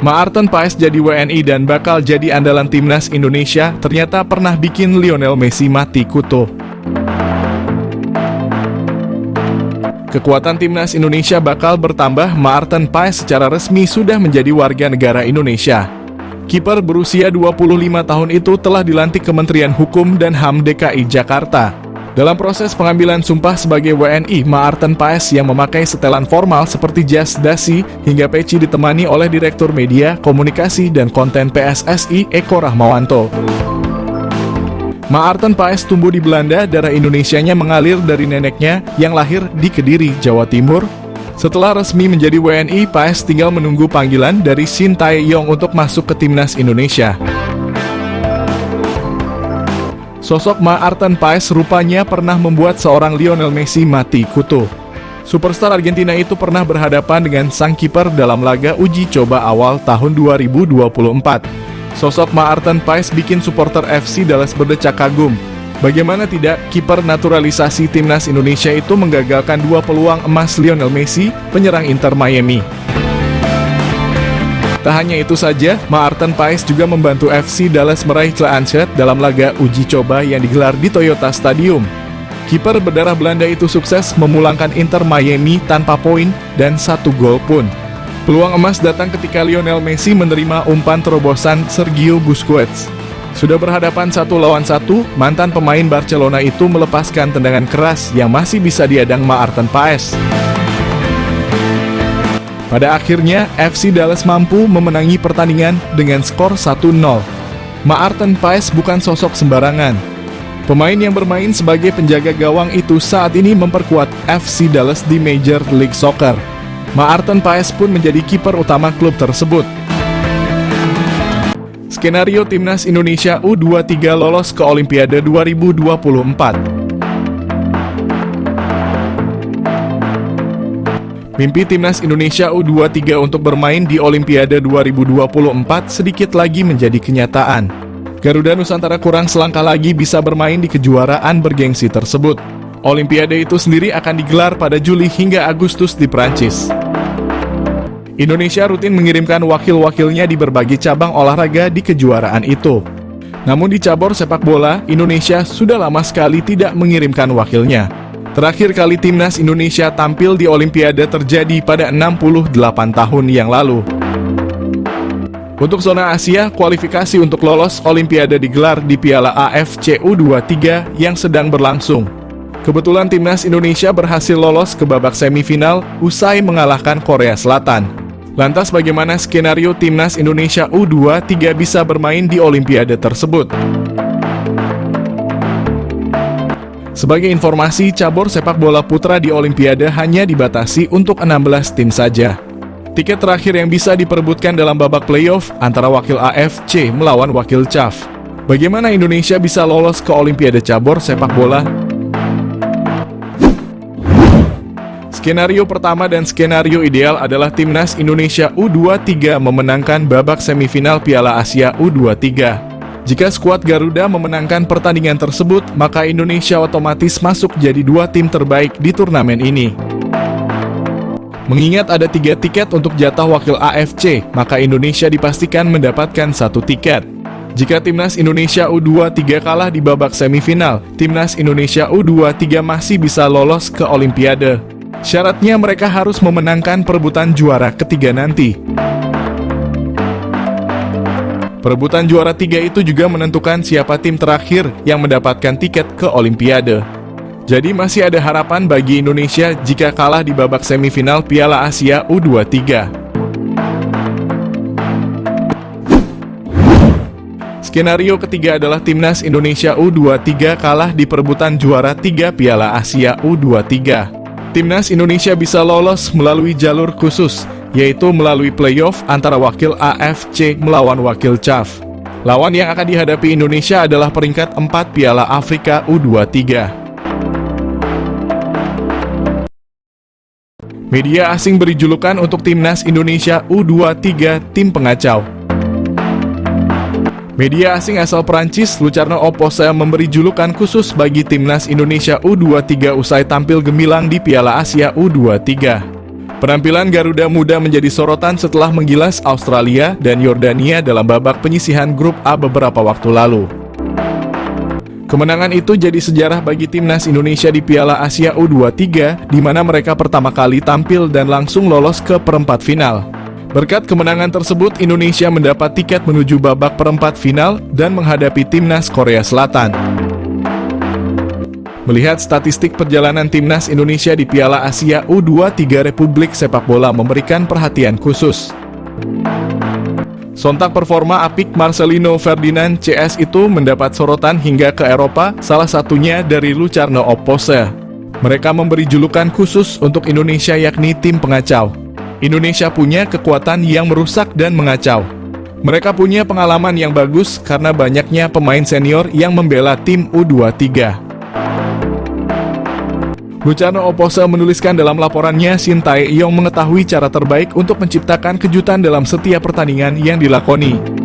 Maarten Paes jadi WNI dan bakal jadi andalan timnas Indonesia ternyata pernah bikin Lionel Messi mati kutu. Kekuatan timnas Indonesia bakal bertambah. Maarten Paes secara resmi sudah menjadi warga negara Indonesia. Kiper berusia 25 tahun itu telah dilantik Kementerian Hukum dan HAM DKI Jakarta. Dalam proses pengambilan sumpah sebagai WNI, Maarten Paes yang memakai setelan formal seperti jas, dasi, hingga peci ditemani oleh Direktur Media, Komunikasi, dan Konten PSSI Eko Rahmawanto. Maarten Paes tumbuh di Belanda, darah Indonesianya mengalir dari neneknya yang lahir di Kediri, Jawa Timur. Setelah resmi menjadi WNI, Paes tinggal menunggu panggilan dari Shin Tae-yong untuk masuk ke timnas Indonesia. Sosok Maarten Paes rupanya pernah membuat seorang Lionel Messi mati kutu. Superstar Argentina itu pernah berhadapan dengan sang kiper dalam laga uji coba awal tahun 2024. Sosok Maarten Paes bikin supporter FC Dallas berdecak kagum. Bagaimana tidak, kiper naturalisasi timnas Indonesia itu menggagalkan 2 peluang emas Lionel Messi, penyerang Inter Miami. Tak hanya itu saja, Maarten Paes juga membantu FC Dallas meraih clean sheet dalam laga uji coba yang digelar di Toyota Stadium. Kiper berdarah Belanda itu sukses memulangkan Inter Miami tanpa poin dan 1 gol pun. Peluang emas datang ketika Lionel Messi menerima umpan terobosan Sergio Busquets. Sudah berhadapan 1 lawan 1, mantan pemain Barcelona itu melepaskan tendangan keras yang masih bisa diadang Maarten Paes. Pada akhirnya, FC Dallas mampu memenangi pertandingan dengan skor 1-0. Maarten Paes bukan sosok sembarangan. Pemain yang bermain sebagai penjaga gawang itu saat ini memperkuat FC Dallas di Major League Soccer. Maarten Paes pun menjadi kiper utama klub tersebut. Skenario timnas Indonesia U23 lolos ke Olimpiade 2024. Mimpi timnas Indonesia U23 untuk bermain di Olimpiade 2024 sedikit lagi menjadi kenyataan. Garuda Nusantara kurang selangkah lagi bisa bermain di kejuaraan bergengsi tersebut. Olimpiade itu sendiri akan digelar pada Juli hingga Agustus di Prancis. Indonesia rutin mengirimkan wakil-wakilnya di berbagai cabang olahraga di kejuaraan itu. Namun di cabur sepak bola, Indonesia sudah lama sekali tidak mengirimkan wakilnya. Terakhir kali timnas Indonesia tampil di Olimpiade terjadi pada 68 tahun yang lalu. Untuk zona Asia, kualifikasi untuk lolos Olimpiade digelar di Piala AFC U23 yang sedang berlangsung. Kebetulan timnas Indonesia berhasil lolos ke babak semifinal usai mengalahkan Korea Selatan. Lantas bagaimana skenario timnas Indonesia U23 bisa bermain di Olimpiade tersebut? Sebagai informasi, cabur sepak bola putra di Olimpiade hanya dibatasi untuk 16 tim saja. Tiket terakhir yang bisa diperebutkan dalam babak playoff antara wakil AFC melawan wakil CAF. Bagaimana Indonesia bisa lolos ke Olimpiade cabur sepak bola? Skenario pertama dan skenario ideal adalah timnas Indonesia U23 memenangkan babak semifinal Piala Asia U23. Jika skuad Garuda memenangkan pertandingan tersebut, maka Indonesia otomatis masuk jadi 2 tim terbaik di turnamen ini. Mengingat ada 3 tiket untuk jatah wakil AFC, maka Indonesia dipastikan mendapatkan 1 tiket. Jika timnas Indonesia U23 kalah di babak semifinal, timnas Indonesia U23 masih bisa lolos ke Olimpiade. Syaratnya mereka harus memenangkan perebutan juara ketiga nanti. Perebutan juara 3 itu juga menentukan siapa tim terakhir yang mendapatkan tiket ke Olimpiade. Jadi masih ada harapan bagi Indonesia jika kalah di babak semifinal Piala Asia U23. Skenario ketiga adalah timnas Indonesia U23 kalah di perebutan juara 3 Piala Asia U23. Timnas Indonesia bisa lolos melalui jalur khusus, yaitu melalui playoff antara wakil AFC melawan wakil CAF. Lawan yang akan dihadapi Indonesia adalah peringkat 4 Piala Afrika U23. Media asing beri julukan untuk timnas Indonesia U23 tim pengacau. Media asing asal Prancis, Lucarno Opposel memberi julukan khusus bagi timnas Indonesia U23 usai tampil gemilang di Piala Asia U23. Penampilan Garuda Muda menjadi sorotan setelah menggilas Australia dan Yordania dalam babak penyisihan grup A beberapa waktu lalu. Kemenangan itu jadi sejarah bagi timnas Indonesia di Piala Asia U23, di mana mereka pertama kali tampil dan langsung lolos ke perempat final. Berkat kemenangan tersebut, Indonesia mendapat tiket menuju babak perempat final dan menghadapi timnas Korea Selatan. Melihat statistik perjalanan timnas Indonesia di Piala Asia U23, Republik Sepak Bola memberikan perhatian khusus. Sontak performa apik Marcelino Ferdinand CS itu mendapat sorotan hingga ke Eropa, salah satunya dari Lucarno Opposer. Mereka memberi julukan khusus untuk Indonesia, yakni tim pengacau. Indonesia punya kekuatan yang merusak dan mengacau. Mereka punya pengalaman yang bagus karena banyaknya pemain senior yang membela tim U23. Lucarno Opposer menuliskan dalam laporannya, Shin Tae-yong mengetahui cara terbaik untuk menciptakan kejutan dalam setiap pertandingan yang dilakoni.